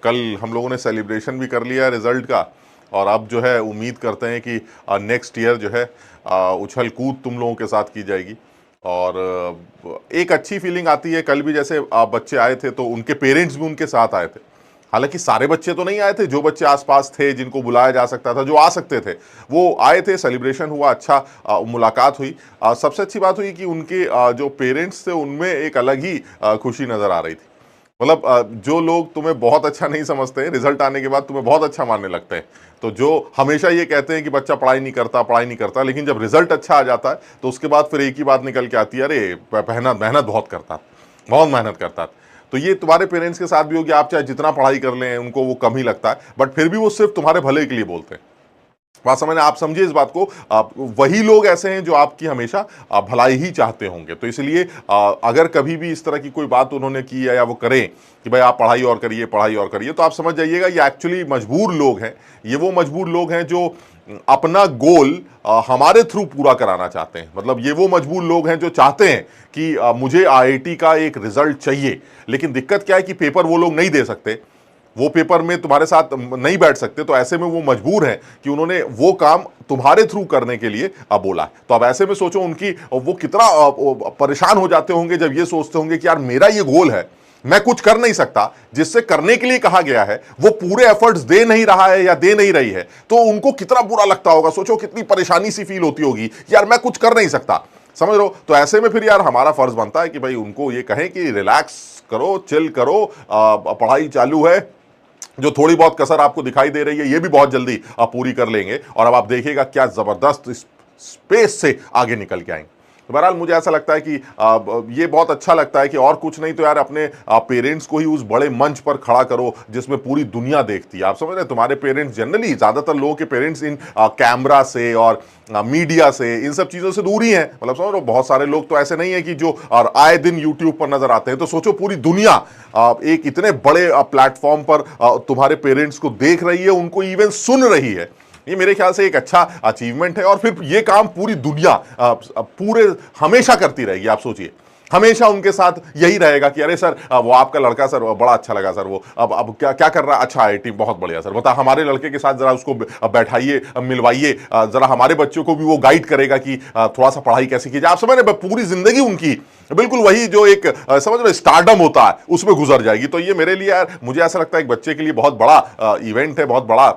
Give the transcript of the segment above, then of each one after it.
कल हम लोगों ने सेलिब्रेशन भी कर लिया रिजल्ट का, और अब जो है उम्मीद करते हैं कि नेक्स्ट ईयर जो है उछल कूद तुम लोगों के साथ की जाएगी। और एक अच्छी फीलिंग आती है। कल भी जैसे बच्चे आए थे तो उनके पेरेंट्स भी उनके साथ आए थे। हालांकि सारे बच्चे तो नहीं आए थे, जो बच्चे आसपास थे जिनको बुलाया जा सकता था, जो आ सकते थे वो आए थे। सेलिब्रेशन हुआ, अच्छा मुलाकात हुई। सबसे अच्छी बात हुई कि उनके जो पेरेंट्स थे उनमें एक अलग ही खुशी नज़र आ रही थी। मतलब जो लोग तुम्हें बहुत अच्छा नहीं समझते, रिजल्ट आने के बाद तुम्हें बहुत अच्छा मानने लगते हैं, तो जो हमेशा ये कहते हैं कि बच्चा पढ़ाई नहीं करता, लेकिन जब रिजल्ट अच्छा आ जाता है तो उसके बाद फिर एक ही बात निकल के आती है, अरे मेहनत मेहनत बहुत मेहनत करता। तो ये तुम्हारे पेरेंट्स के साथ भी होगी। आप चाहे जितना पढ़ाई कर लें, उनको वो कम ही लगता है, बट फिर भी वो सिर्फ तुम्हारे भले के लिए बोलते हैं। बात समझ में, आप समझिए इस बात को। वही लोग ऐसे हैं जो आपकी हमेशा भलाई ही चाहते होंगे। तो इसलिए अगर कभी भी इस तरह की कोई बात उन्होंने की है या वो करें कि भाई आप पढ़ाई और करिए, तो आप समझ जाइएगा ये एक्चुअली मजबूर लोग हैं। ये वो मजबूर लोग हैं जो अपना गोल हमारे थ्रू पूरा कराना चाहते हैं। मतलब ये वो मजबूर लोग हैं जो चाहते हैं कि मुझे आईआईटी का एक रिजल्ट चाहिए, लेकिन दिक्कत क्या है कि पेपर वो लोग नहीं दे सकते, वो पेपर में तुम्हारे साथ नहीं बैठ सकते। तो ऐसे में वो मजबूर हैं कि उन्होंने वो काम तुम्हारे थ्रू करने के लिए बोला है। तो अब ऐसे में सोचो उनकी वो कितना परेशान हो जाते होंगे जब ये सोचते होंगे कि यार मेरा ये गोल है, मैं कुछ कर नहीं सकता, जिससे करने के लिए कहा गया है वो पूरे एफर्ट्स दे नहीं रहा है या दे नहीं रही है, तो उनको कितना बुरा लगता होगा। सोचो कितनी परेशानी सी फील होती होगी, यार मैं कुछ कर नहीं सकता, समझ लो। तो ऐसे में फिर यार हमारा फर्ज बनता है कि भाई उनको ये कहें कि रिलैक्स करो, चिल करो, पढ़ाई चालू है, जो थोड़ी बहुत कसर आपको दिखाई दे रही है ये भी बहुत जल्दी आप पूरी कर लेंगे, और अब आप देखिएगा क्या जबरदस्त स्पेस से आगे निकल के आएंगे। तो बहरहाल मुझे ऐसा लगता है कि ये बहुत अच्छा लगता है कि और कुछ नहीं तो यार अपने पेरेंट्स को ही उस बड़े मंच पर खड़ा करो जिसमें पूरी दुनिया देखती है। आप समझ रहे हैं, तुम्हारे पेरेंट्स जनरली, ज्यादातर लोगों के पेरेंट्स इन कैमरा से और मीडिया से, इन सब चीजों से दूर ही है। मतलब समझ लो, बहुत सारे लोग तो ऐसे नहीं है कि जो और आए दिन यूट्यूब पर नजर आते हैं। तो सोचो पूरी दुनिया एक इतने बड़े प्लेटफॉर्म पर तुम्हारे पेरेंट्स को देख रही है, उनको इवन सुन रही है। ये मेरे ख्याल से एक अच्छा अचीवमेंट है, और फिर ये काम पूरी दुनिया पूरे हमेशा करती रहेगी। आप सोचिए, हमेशा उनके साथ यही रहेगा कि अरे सर वो आपका लड़का सर बड़ा अच्छा लगा सर, वो अब क्या क्या कर रहा है, अच्छा आईआईटी बहुत बढ़िया सर, बता हमारे लड़के के साथ जरा उसको बैठाइए, मिलवाइए, जरा हमारे बच्चों को भी वो गाइड करेगा कि थोड़ा सा पढ़ाई कैसे की जाए। आप समझ रहे, पूरी जिंदगी उनकी बिल्कुल वही जो एक समझ रहे स्टारडम होता है उसमें गुजर जाएगी। तो ये मेरे लिए यार, मुझे ऐसा लगता है एक बच्चे के लिए बहुत बड़ा इवेंट है, बहुत बड़ा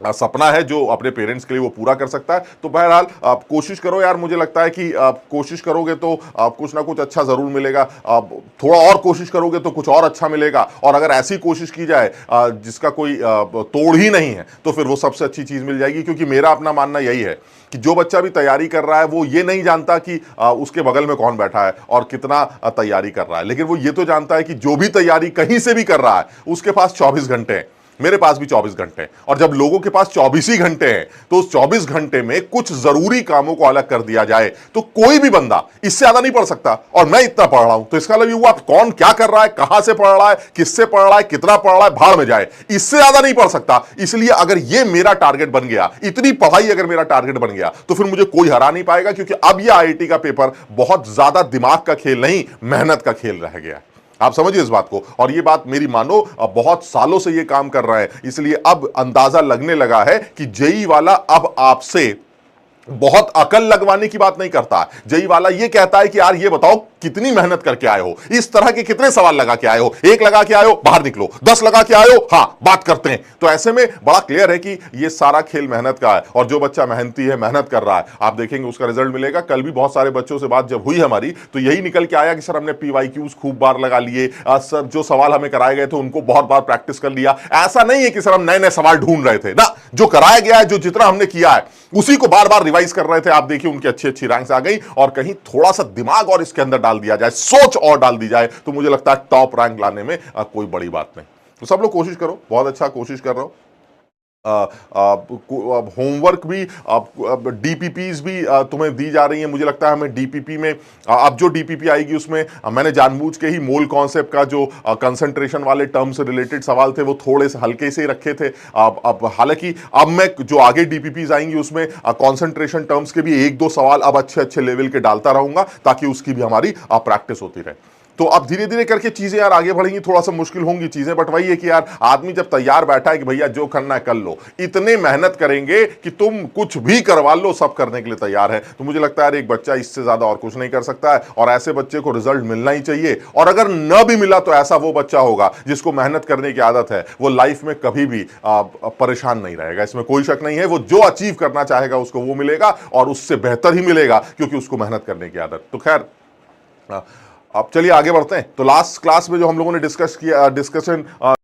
सपना है जो अपने पेरेंट्स के लिए वो पूरा कर सकता है। तो बहरहाल आप कोशिश करो यार, मुझे लगता है कि आप कोशिश करोगे तो कुछ ना कुछ अच्छा जरूर मिलेगा। आप थोड़ा और कोशिश करोगे तो कुछ और अच्छा मिलेगा, और अगर ऐसी कोशिश की जाए जिसका कोई तोड़ ही नहीं है, तो फिर वो सबसे अच्छी चीज मिल जाएगी। क्योंकि मेरा अपना मानना यही है कि जो बच्चा भी तैयारी कर रहा है वो ये नहीं जानता कि उसके बगल में कौन बैठा है और कितना तैयारी कर रहा है, लेकिन वो ये तो जानता है कि जो भी तैयारी कहीं से भी कर रहा है उसके पास 24 घंटे हैं। मेरे पास भी 24 घंटे हैं, और जब लोगों के पास 24 ही घंटे हैं तो उस 24 घंटे में कुछ जरूरी कामों को अलग कर दिया जाए तो कोई भी बंदा इससे ज्यादा नहीं पढ़ सकता। और मैं इतना पढ़ रहा हूं तो इसका मतलब हुआ कौन क्या कर रहा है, कहां से पढ़ रहा है, किससे पढ़ रहा है, कितना पढ़ रहा है, भाड़ में जाए, इससे ज्यादा नहीं पढ़ सकता। इसलिए अगर ये मेरा टारगेट बन गया, इतनी पढ़ाई अगर मेरा टारगेट बन गया, तो फिर मुझे कोई हरा नहीं पाएगा। क्योंकि अब यह आईआईटी का पेपर बहुत ज्यादा दिमाग का खेल नहीं, मेहनत का खेल रह गया। आप समझिए इस बात को, और ये बात मेरी मानो, बहुत सालों से ये काम कर रहा है, इसलिए अब अंदाजा लगने लगा है कि जेई वाला अब आपसे बहुत अकल लगवाने की बात नहीं करता। जेई वाला ये कहता है कि यार ये बताओ कितनी मेहनत करके आए हो, इस तरह के कितने सवाल लगा के आए हो, एक लगा के आए हो बाहर निकलो, 10 लगा के आए हो हां बात करते हैं। तो ऐसे में बड़ा क्लियर है कि ये सारा खेल मेहनत का है, और जो बच्चा मेहनती है, मेहनत कर रहा है, आप देखेंगे उसका रिजल्ट मिलेगा। कल भी बहुत सारे बच्चों से बात जब हुई हमारी तो यही निकल के आया कि सर हमने पीवाईक्यूज खूब बार लगा लिए, सर जो सवाल हमें कराए गए थे उनको बहुत बार प्रैक्टिस कर लिया। ऐसा नहीं है कि सर हम नए नए सवाल ढूंढ रहे थे ना, जो कराया गया है, जो जितना हमने किया है उसी को बार बार रिवाइज कर रहे थे। आप देखिए उनकी अच्छी अच्छी रैंक्स आ गई, और कहीं थोड़ा सा दिमाग और इसके अंदर डाल दिया जाए, सोच और डाल दी जाए, तो मुझे लगता है टॉप रैंक लाने में कोई बड़ी बात नहीं। तो सब लोग कोशिश करो, बहुत अच्छा कोशिश कर रहे हो। होमवर्क भी, डीपीपीज भी तुम्हें दी जा रही है। मुझे लगता है हमें डीपीपी में अब जो डीपीपी आएगी उसमें मैंने जानबूझ के ही मोल कॉन्सेप्ट का जो कंसंट्रेशन वाले टर्म से रिलेटेड सवाल थे वो थोड़े से हल्के से ही रखे थे। अब हालांकि अब मैं जो आगे डीपीपीज आएंगी उसमें कंसंट्रेशन टर्म्स के भी 1-2 सवाल अब अच्छे अच्छे लेवल के डालता रहूंगा, ताकि उसकी भी हमारी प्रैक्टिस होती रहे। तो अब धीरे धीरे करके चीजें यार आगे बढ़ेंगी, थोड़ा सा मुश्किल होंगी चीजें, बट वही है कि यार आदमी जब तैयार बैठा है कि भैया जो करना है कर लो, इतने मेहनत करेंगे कि तुम कुछ भी करवा लो, सब करने के लिए तैयार है। तो मुझे लगता है यार एक बच्चा इससे ज्यादा और कुछ नहीं कर सकता है, और ऐसे बच्चे को रिजल्ट मिलना ही चाहिए। और अगर न भी मिला तो ऐसा वो बच्चा होगा जिसको मेहनत करने की आदत है, वो लाइफ में कभी भी परेशान नहीं रहेगा, इसमें कोई शक नहीं है। वो जो अचीव करना चाहेगा उसको वो मिलेगा, और उससे बेहतर ही मिलेगा, क्योंकि उसको मेहनत करने की आदत। तो खैर अब चलिए आगे बढ़ते हैं। तो लास्ट क्लास में जो हम लोगों ने डिस्कशन